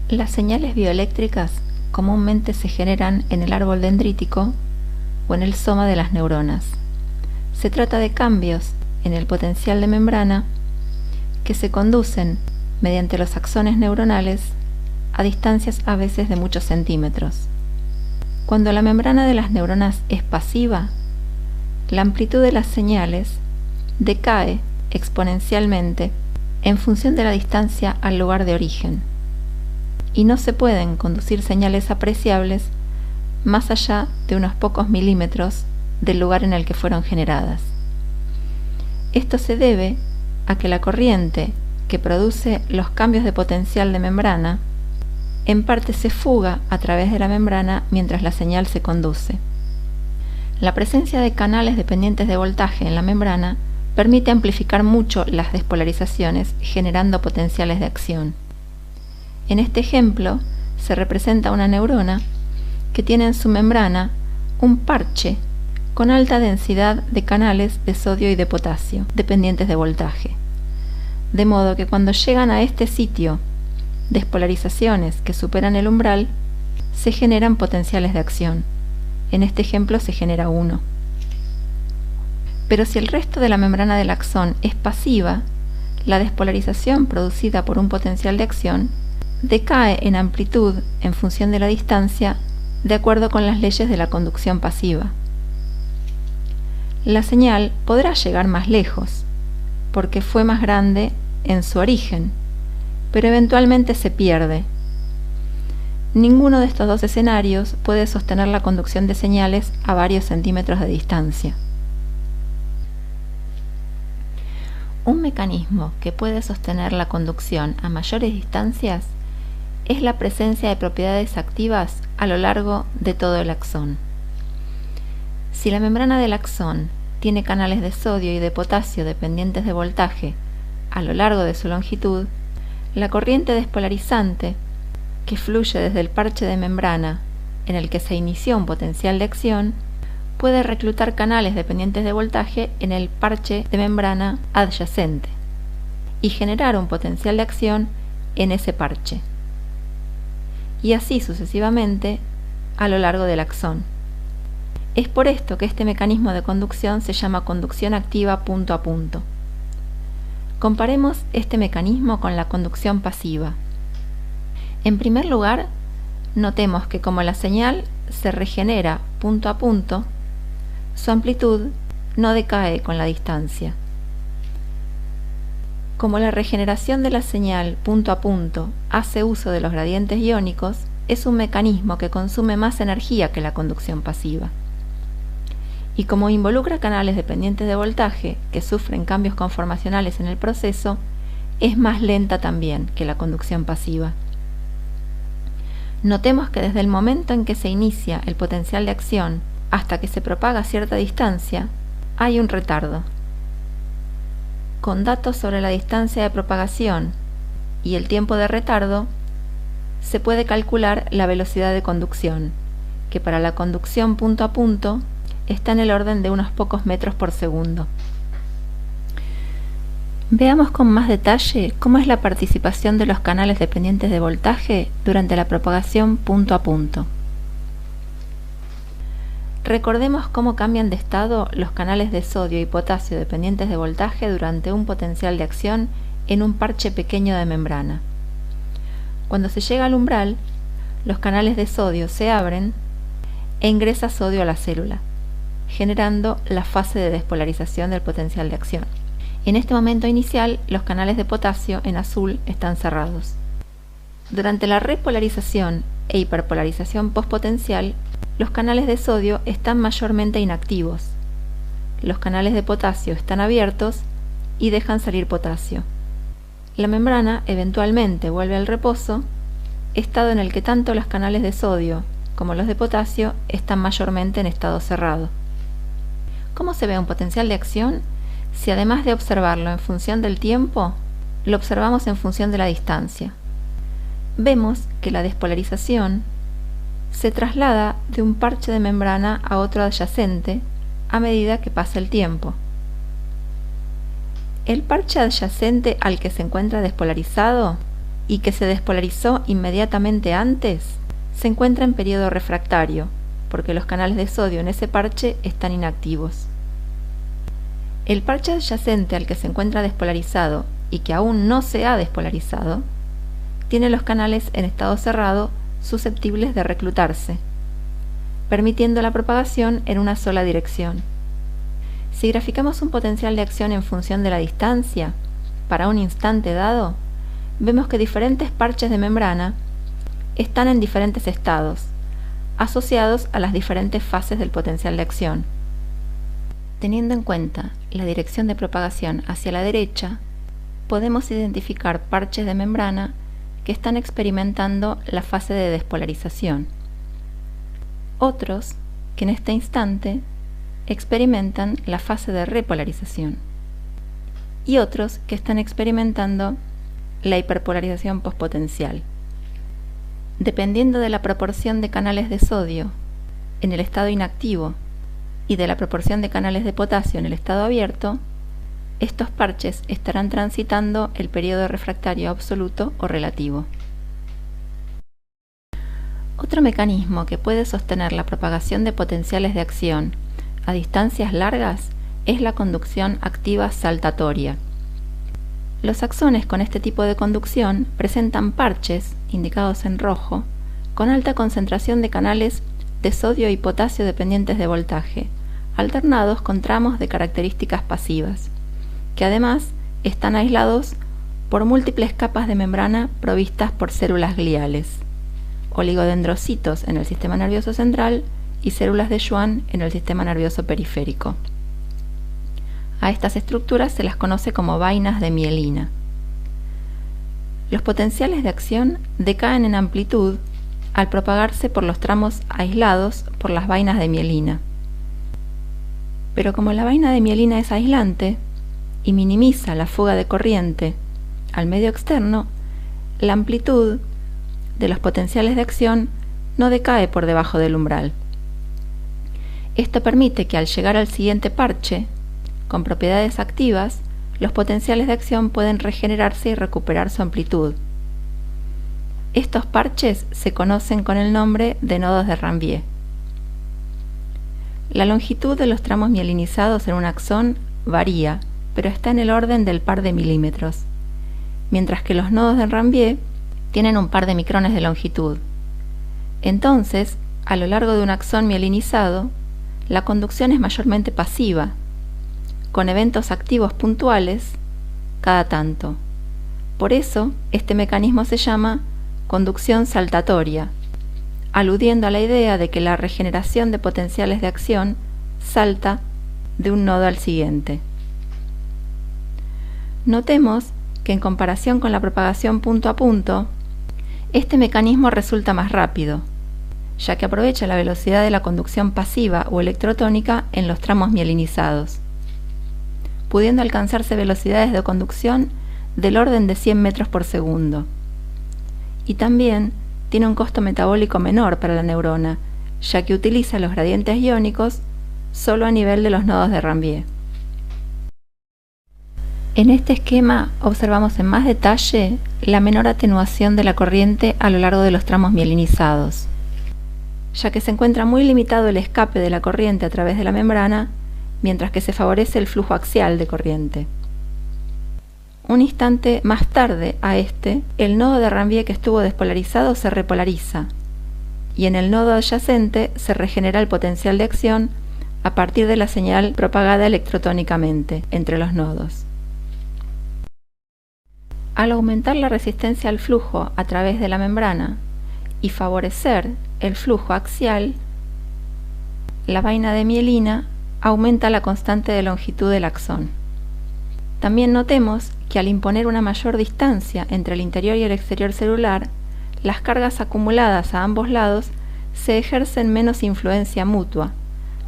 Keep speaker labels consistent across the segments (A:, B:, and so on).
A: Las señales bioeléctricas comúnmente se generan en el árbol dendrítico o en el soma de las neuronas. Se trata de cambios en el potencial de membrana que se conducen mediante los axones neuronales a distancias a veces de muchos centímetros. Cuando la membrana de las neuronas es pasiva, la amplitud de las señales decae exponencialmente en función de la distancia al lugar de origen, y no se pueden conducir señales apreciables más allá de unos pocos milímetros del lugar en el que fueron generadas. Esto se debe a que la corriente que produce los cambios de potencial de membrana en parte se fuga a través de la membrana mientras la señal se conduce. La presencia de canales dependientes de voltaje en la membrana permite amplificar mucho las despolarizaciones, generando potenciales de acción. En este ejemplo se representa una neurona que tiene en su membrana un parche con alta densidad de canales de sodio y de potasio, dependientes de voltaje. De modo que cuando llegan a este sitio despolarizaciones que superan el umbral, se generan potenciales de acción. En este ejemplo se genera 1. Pero si el resto de la membrana del axón es pasiva, la despolarización producida por un potencial de acción decae en amplitud en función de la distancia, de acuerdo con las leyes de la conducción pasiva. La señal podrá llegar más lejos, porque fue más grande en su origen, pero eventualmente se pierde. Ninguno de estos dos escenarios puede sostener la conducción de señales a varios centímetros de distancia. Un mecanismo que puede sostener la conducción a mayores distancias es la presencia de propiedades activas a lo largo de todo el axón. Si la membrana del axón tiene canales de sodio y de potasio dependientes de voltaje a lo largo de su longitud, la corriente despolarizante que fluye desde el parche de membrana en el que se inició un potencial de acción puede reclutar canales dependientes de voltaje en el parche de membrana adyacente y generar un potencial de acción en ese parche, y así sucesivamente a lo largo del axón. Es por esto que este mecanismo de conducción se llama conducción activa punto a punto. Comparemos este mecanismo con la conducción pasiva. En primer lugar, notemos que como la señal se regenera punto a punto, su amplitud no decae con la distancia. Como la regeneración de la señal punto a punto hace uso de los gradientes iónicos, es un mecanismo que consume más energía que la conducción pasiva. Y como involucra canales dependientes de voltaje que sufren cambios conformacionales en el proceso, es más lenta también que la conducción pasiva. Notemos que desde el momento en que se inicia el potencial de acción hasta que se propaga a cierta distancia, hay un retardo. Con datos sobre la distancia de propagación y el tiempo de retardo, se puede calcular la velocidad de conducción, que para la conducción punto a punto está en el orden de unos pocos metros por segundo. Veamos con más detalle cómo es la participación de los canales dependientes de voltaje durante la propagación punto a punto. Recordemos cómo cambian de estado los canales de sodio y potasio dependientes de voltaje durante un potencial de acción en un parche pequeño de membrana. Cuando se llega al umbral, los canales de sodio se abren e ingresa sodio a la célula, generando la fase de despolarización del potencial de acción. En este momento inicial, los canales de potasio en azul están cerrados. Durante la repolarización e hiperpolarización postpotencial, los canales de sodio están mayormente inactivos. Los canales de potasio están abiertos y dejan salir potasio. La membrana eventualmente vuelve al reposo, estado en el que tanto los canales de sodio como los de potasio están mayormente en estado cerrado. ¿Cómo se ve un potencial de acción si además de observarlo en función del tiempo, lo observamos en función de la distancia? Vemos que la despolarización se traslada de un parche de membrana a otro adyacente a medida que pasa el tiempo. El parche adyacente al que se encuentra despolarizado y que se despolarizó inmediatamente antes, se encuentra en periodo refractario, porque los canales de sodio en ese parche están inactivos. El parche adyacente al que se encuentra despolarizado y que aún no se ha despolarizado, tiene los canales en estado cerrado susceptibles de reclutarse, permitiendo la propagación en una sola dirección. Si graficamos un potencial de acción en función de la distancia, para un instante dado, vemos que diferentes parches de membrana están en diferentes estados, asociados a las diferentes fases del potencial de acción. Teniendo en cuenta la dirección de propagación hacia la derecha, podemos identificar parches de membrana que están experimentando la fase de despolarización. Otros que en este instante experimentan la fase de repolarización. Y otros que están experimentando la hiperpolarización pospotencial. Dependiendo de la proporción de canales de sodio en el estado inactivo y de la proporción de canales de potasio en el estado abierto, estos parches estarán transitando el periodo refractario absoluto o relativo. Otro mecanismo que puede sostener la propagación de potenciales de acción a distancias largas es la conducción activa saltatoria. Los axones con este tipo de conducción presentan parches, indicados en rojo, con alta concentración de canales de sodio y potasio dependientes de voltaje, alternados con tramos de características pasivas, que además están aislados por múltiples capas de membrana provistas por células gliales, oligodendrocitos en el sistema nervioso central y células de Schwann en el sistema nervioso periférico. A estas estructuras se las conoce como vainas de mielina. Los potenciales de acción decaen en amplitud al propagarse por los tramos aislados por las vainas de mielina. Pero como la vaina de mielina es aislante y minimiza la fuga de corriente al medio externo, la amplitud de los potenciales de acción no decae por debajo del umbral. Esto permite que al llegar al siguiente parche, con propiedades activas, los potenciales de acción pueden regenerarse y recuperar su amplitud. Estos parches se conocen con el nombre de nodos de Ranvier. La longitud de los tramos mielinizados en un axón varía, pero está en el orden del par de milímetros, mientras que los nodos de Ranvier tienen un par de micrones de longitud. Entonces, a lo largo de un axón mielinizado, la conducción es mayormente pasiva, con eventos activos puntuales cada tanto. Por eso, este mecanismo se llama conducción saltatoria, aludiendo a la idea de que la regeneración de potenciales de acción salta de un nodo al siguiente. Notemos que en comparación con la propagación punto a punto, este mecanismo resulta más rápido, ya que aprovecha la velocidad de la conducción pasiva o electrotónica en los tramos mielinizados, pudiendo alcanzarse velocidades de conducción del orden de 100 metros por segundo. Y también tiene un costo metabólico menor para la neurona, ya que utiliza los gradientes iónicos solo a nivel de los nodos de Ranvier. En este esquema observamos en más detalle la menor atenuación de la corriente a lo largo de los tramos mielinizados, ya que se encuentra muy limitado el escape de la corriente a través de la membrana, mientras que se favorece el flujo axial de corriente. Un instante más tarde a este, el nodo de Ranvier que estuvo despolarizado se repolariza, y en el nodo adyacente se regenera el potencial de acción a partir de la señal propagada electrotónicamente entre los nodos. Al aumentar la resistencia al flujo a través de la membrana y favorecer el flujo axial, la vaina de mielina aumenta la constante de longitud del axón. También notemos que al imponer una mayor distancia entre el interior y el exterior celular, las cargas acumuladas a ambos lados se ejercen menos influencia mutua,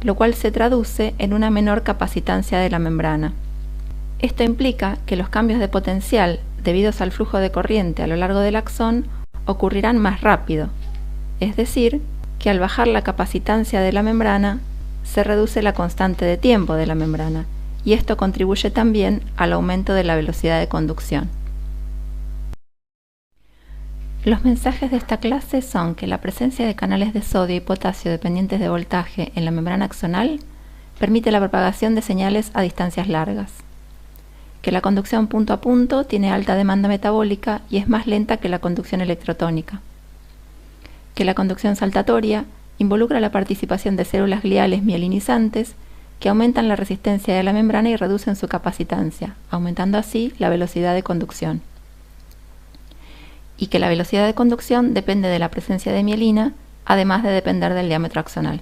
A: lo cual se traduce en una menor capacitancia de la membrana. Esto implica que los cambios de potencial debidos al flujo de corriente a lo largo del axón ocurrirán más rápido, es decir, que al bajar la capacitancia de la membrana, se reduce la constante de tiempo de la membrana, y esto contribuye también al aumento de la velocidad de conducción. Los mensajes de esta clase son que la presencia de canales de sodio y potasio dependientes de voltaje en la membrana axonal permite la propagación de señales a distancias largas, que la conducción punto a punto tiene alta demanda metabólica y es más lenta que la conducción electrotónica, que la conducción saltatoria involucra la participación de células gliales mielinizantes que aumentan la resistencia de la membrana y reducen su capacitancia, aumentando así la velocidad de conducción, y que la velocidad de conducción depende de la presencia de mielina, además de depender del diámetro axonal.